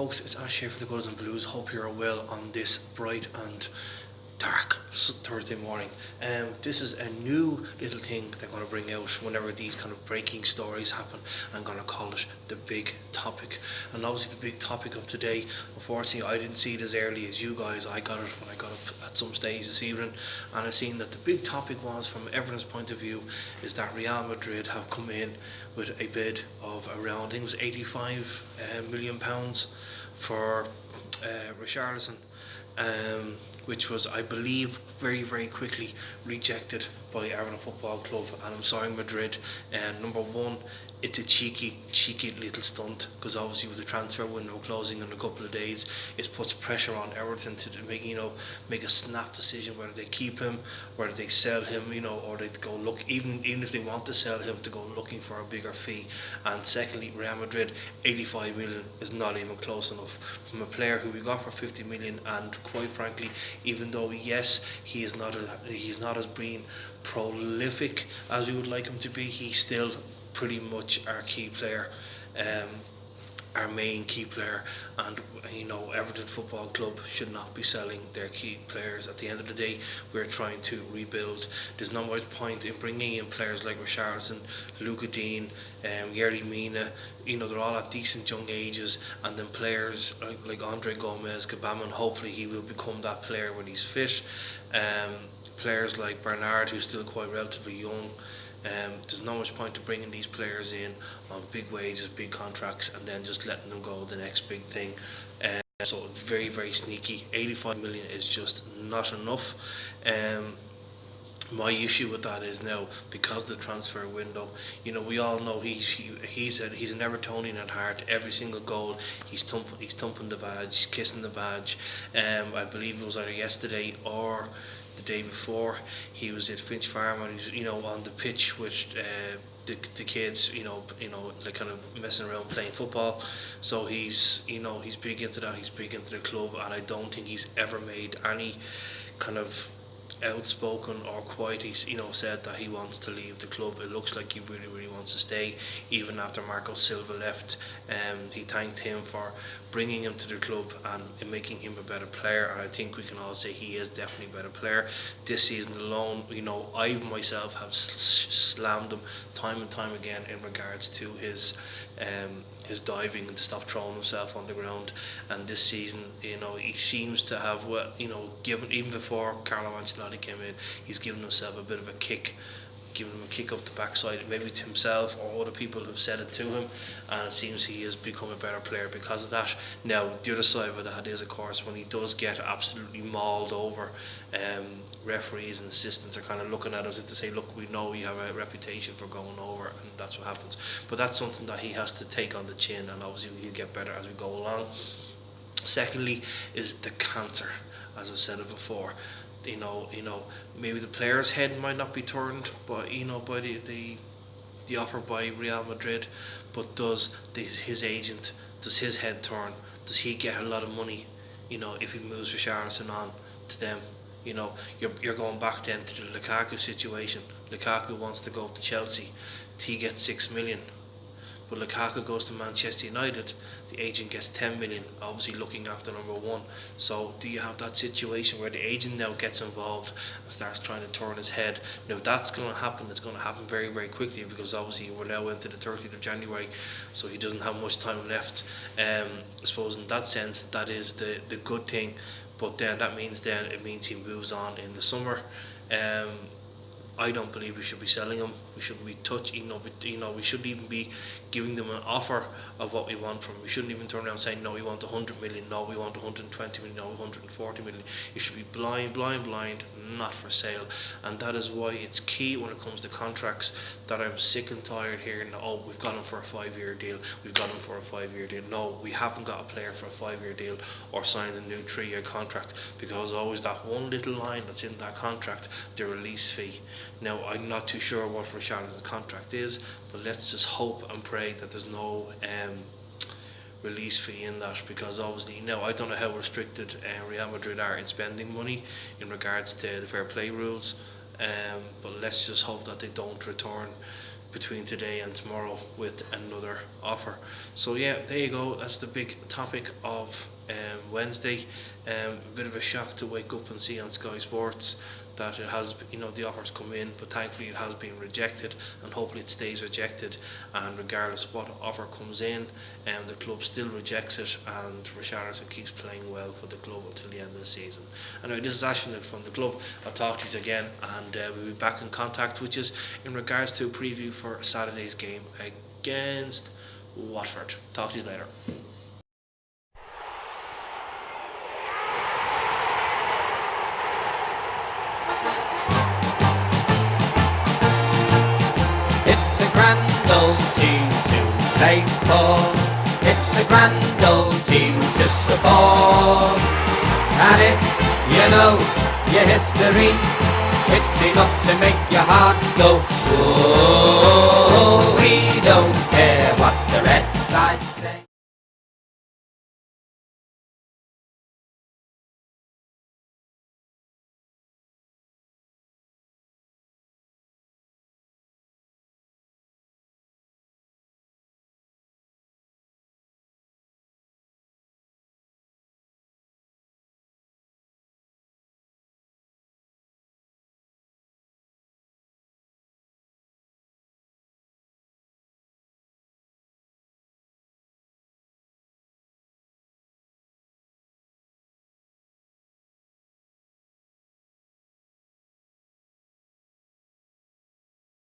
folks, it's Ash here from the Goals and Blues. Hope you're well on this bright and dark Thursday morning. This is a new little thing they're going to bring out whenever these kind of breaking stories happen. I'm going to call it the big topic. And obviously the big topic of today, unfortunately I didn't see it as early as you guys. I got it when I got up at some stage this evening, and I seen that the big topic was, from Everton's point of view, is that Real Madrid have come in with a bid of around, I think it was £85 million for Richarlison, which was, I believe, very, very quickly rejected by Everton Football Club. And I'm sorry, Madrid. Number one, it's a cheeky little stunt, because obviously with the transfer window closing in a couple of days, it puts pressure on Everton to make a snap decision whether they keep him, whether they sell him, or they go look, even if they want to sell him, to go looking for a bigger fee. And secondly, Real Madrid, 85 million is not even close enough from a player who we got for 50 million. And quite frankly, even though yes, he's not as being prolific as we would like him to be, he's still pretty much our key player, our main key player. And Everton Football Club should not be selling their key players. At the end of the day, we're trying to rebuild. There's not much point in bringing in players like Richarlison, Luka Dean, Yerry Mina. They're all at decent young ages, and then players like Andre Gomez, Kabam, and hopefully he will become that player when he's fit. Players like Bernard, who's still quite relatively young. There's not much point to bringing these players in on big wages, big contracts, and then just letting them go the next big thing. So very, very sneaky. 85 million is just not enough. My issue with that is now, because the transfer window, we all know he's an Evertonian at heart. Every single goal, he's thumping the badge, he's kissing the badge. I believe it was either yesterday or the day before, he was at Finch Farm, and he's on the pitch with the kids, like kind of messing around playing football. So he's big into that. He's big into the club, and I don't think he's ever made any kind of outspoken or quite said that he wants to leave the club. It looks like he really wants to stay, even after Marco Silva left. He thanked him for bringing him to the club and making him a better player, and I think we can all say he is definitely a better player. This season alone, I myself have slammed him time and time again in regards to his diving and to stop throwing himself on the ground. And this season, he seems to have given, even before Carlo Ancelotti came in, he's given himself a bit of a kick, giving him a kick up the backside, maybe to himself or other people who've said it to him, and it seems he has become a better player because of that. Now, the other side of that is, of course, when he does get absolutely mauled over, referees and assistants are kind of looking at us to say, look, we know you have a reputation for going over, and that's what happens. But that's something that he has to take on the chin, and obviously he'll get better as we go along. Secondly is the cancer, as I've said it before. Maybe the player's head might not be turned by by the offer by Real Madrid, but does his agent, does his head turn? Does he get a lot of money if he moves Richarlison on to them? You're going back then to the Lukaku situation. Lukaku wants to go to Chelsea, he gets 6 million. But Lukaku goes to Manchester United, the agent gets 10 million, obviously looking after number one. So do you have that situation where the agent now gets involved and starts trying to turn his head? Now, if that's going to happen, it's going to happen very, very quickly, because obviously we're now into the 30th of January, so he doesn't have much time left. I suppose in that sense, that is the good thing. But then it means he moves on in the summer. I don't believe we should be selling him. We shouldn't be we shouldn't even be giving them an offer of what we want from him. We shouldn't even turn around saying, no, we want 100 million, no, we want 120 million, no, 140 million. It should be blind, not for sale. And that is why it's key when it comes to contracts, that I'm sick and tired hearing, oh, we've got him for a 5-year deal, we've got him for a 5-year deal. No, we haven't got a player for a 5-year deal or signed a new 3-year contract, because always that one little line that's in that contract, the release fee. Now, I'm not too sure what Richarlison's contract is, but let's just hope and pray that there's no release fee in that, because obviously now I don't know how restricted Real Madrid are in spending money in regards to the fair play rules, but let's just hope that they don't return between today and tomorrow with another offer. So yeah, there you go. That's the big topic of Wednesday. A bit of a shock to wake up and see on Sky Sports that it has, the offers come in, but thankfully it has been rejected, and hopefully it stays rejected. And regardless of what offer comes in, the club still rejects it, and Richarlison keeps playing well for the club until the end of the season. Anyway, this is Ashton from the club. I'll talk to you again, and we'll be back in contact with you in regards to a preview for Saturday's game against Watford. Talk to you later. It's a grand old team to play for. It's a grand old team to support. And if you know your history, it's enough to make your heart go, oh, we don't